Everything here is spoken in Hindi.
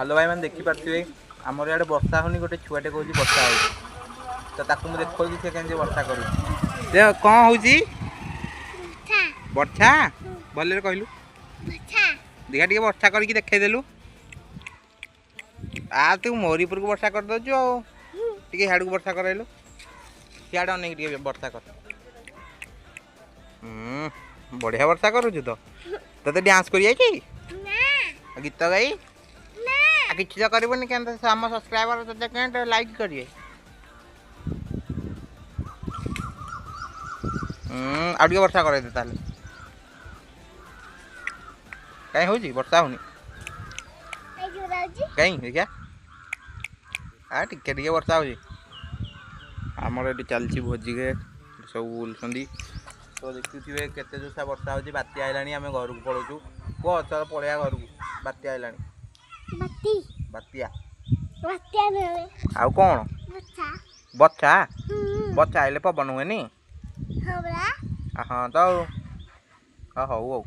हेलो भाई मैंने देखी पारे आमर इे वर्षा होनी गोटे छुआटे कौन वर्षा हो तो ताकू मुझे देखी सी के वर्षा कर कौन हो वर्षा भले कहलु देखा टे वर्षा करके देखदेलु आ तू मोरी पर वर्षा कर दौ हाड़ को वर्षा करलु सियाड़े अनेक वर्षा कर बढ़िया वर्षा करुचु तो ते डांस कर गीत गाई कि तो करनी के आम सब्सक्राइबर तो लाइक करिए आगे वर्षा कर कहीं हो वर्षा होनी कहीं देखा हाँ टिके टिके वर्षा हो आमर ये चलती भोजी के सब बुलूँ तो देखुए केते जोसा वर्षा हो बात्या आईला आम घर को पलाऊँ कह चल पलैया घर को बात्या आईला बात्या आउ कौन बच्चा बच्चा आइले पवन हुए हाँ तो हौ